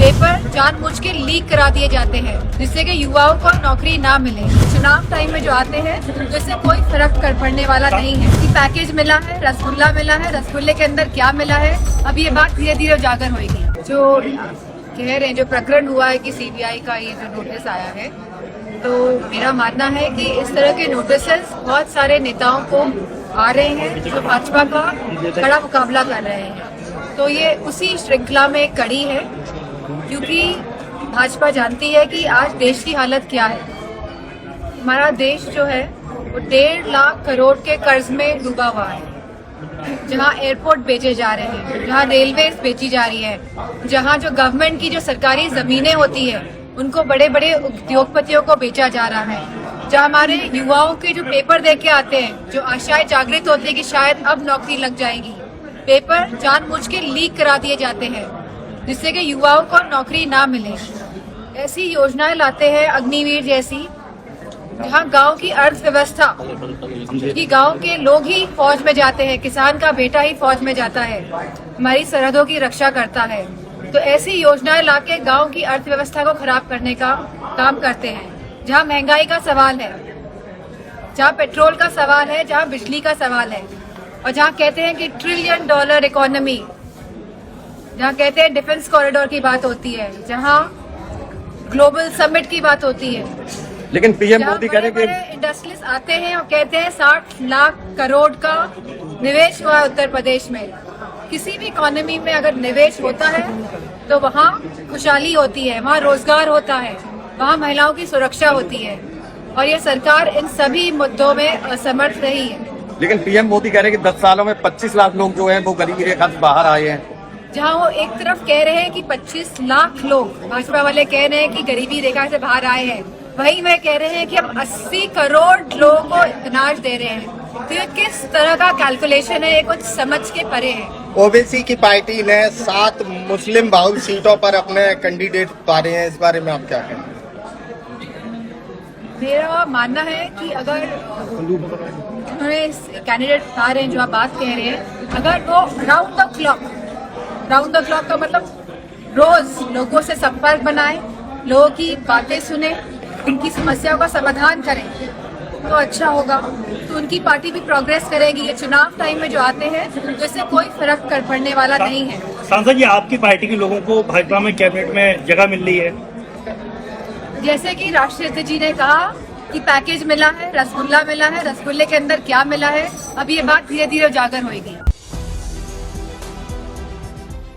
Paper जानबूझ के leak करा दिए जाते हैं जिससे कि युवाओं को नौकरी ना मिले। चुनाव टाइम में जो आते हैं तो इससे कोई फर्क पड़ने वाला नहीं है कि पैकेज मिला है, रसगुल्ला मिला है, रसगुल्ले के अंदर क्या मिला है, अब ये बात धीरे धीरे उजागर होगी। जो कह रहे हैं, जो प्रकरण हुआ है कि सीबीआई का ये जो नोटिस आया है, तो मेरा मानना है कि इस तरह के नोटिसेस बहुत सारे नेताओं को आ रहे हैं जो भाजपा का कड़ा मुकाबला कर रहे हैं। तो ये उसी श्रृंखला में एक कड़ी है, क्योंकि भाजपा जानती है कि आज देश की हालत क्या है। हमारा देश जो है वो 1.5 लाख करोड़ के कर्ज में डूबा हुआ है, जहां एयरपोर्ट बेचे जा रहे हैं, जहां रेलवे बेची जा रही है, जहां जो गवर्नमेंट की जो सरकारी जमीनें होती है उनको बड़े बड़े उद्योगपतियों को बेचा जा रहा है, जहां हमारे युवाओं के जो पेपर दे के आते हैं, जो आशाएं जागृत होती है कि शायद अब नौकरी लग जाएगी, पेपर जानबूझ के लीक करा दिए जाते हैं जिससे कि युवाओं को नौकरी ना मिले। ऐसी योजनाएं लाते हैं अग्निवीर जैसी, जहां गांव की अर्थव्यवस्था, कि गांव के लोग ही फौज में जाते हैं, किसान का बेटा ही फौज में जाता है, हमारी सरहदों की रक्षा करता है। तो ऐसी योजनाएं लाके गांव की अर्थव्यवस्था को खराब करने का काम करते हैं। जहां महंगाई का सवाल है, जहां पेट्रोल का सवाल है, जहां बिजली का सवाल है, और जहां कहते हैं कि $1 ट्रिलियन इकोनॉमी, जहां कहते हैं डिफेंस कॉरिडोर की बात होती है, जहां ग्लोबल समिट की बात होती है, लेकिन पीएम मोदी कह रहे कि इंडस्ट्रियलिस्ट आते हैं और कहते हैं 60 लाख करोड़ का निवेश हुआ है उत्तर प्रदेश में। किसी भी इकोनॉमी में अगर निवेश होता है तो वहाँ खुशहाली होती है, वहाँ रोजगार होता है, वहाँ महिलाओं की सुरक्षा होती है, और ये सरकार इन सभी मुद्दों में असमर्थ रही है। लेकिन पीएम मोदी कह रहे हैं कि 10 सालों में 25 लाख लोग जो हैं वो गरीबी रेखा से बाहर आए हैं। जहाँ वो एक तरफ कह रहे हैं कि 25 लाख लोग, भाजपा वाले कह रहे हैं कि गरीबी रेखा से बाहर आए हैं, वहीं वह कह रहे हैं कि हम 80 करोड़ लोगों को अनाज दे रहे हैं। तो ये किस तरह का कैलकुलेशन है, ये कुछ समझ के परे है। ओबीसी की पार्टी ने 7 मुस्लिम बहुल सीटों पर अपने कैंडिडेट उतारे हैं, इस बारे में आप क्या कहें? मेरा मानना है कि अगर उन्होंने कैंडिडेट उतार रहे हैं, जो आप बात कह रहे हैं, अगर वो राउंड द क्लॉक का मतलब रोज लोगों से संपर्क बनाए, लोगों की बातें सुने, उनकी समस्याओं का समाधान करें तो अच्छा होगा। तो उनकी पार्टी भी प्रोग्रेस करेगी। ये चुनाव टाइम में जो आते हैं तो इससे कोई फर्क पड़ने वाला नहीं है। सांसद जी, आपकी पार्टी के लोगों को भाजपा में कैबिनेट में जगह मिल रही है? जैसे कि राष्ट्रीय अध्यक्ष जी ने कहा कि पैकेज मिला है, रसगुल्ला मिला है, रसगुल्ले के अंदर क्या मिला है, अब ये बात धीरे धीरे उजागर होगी।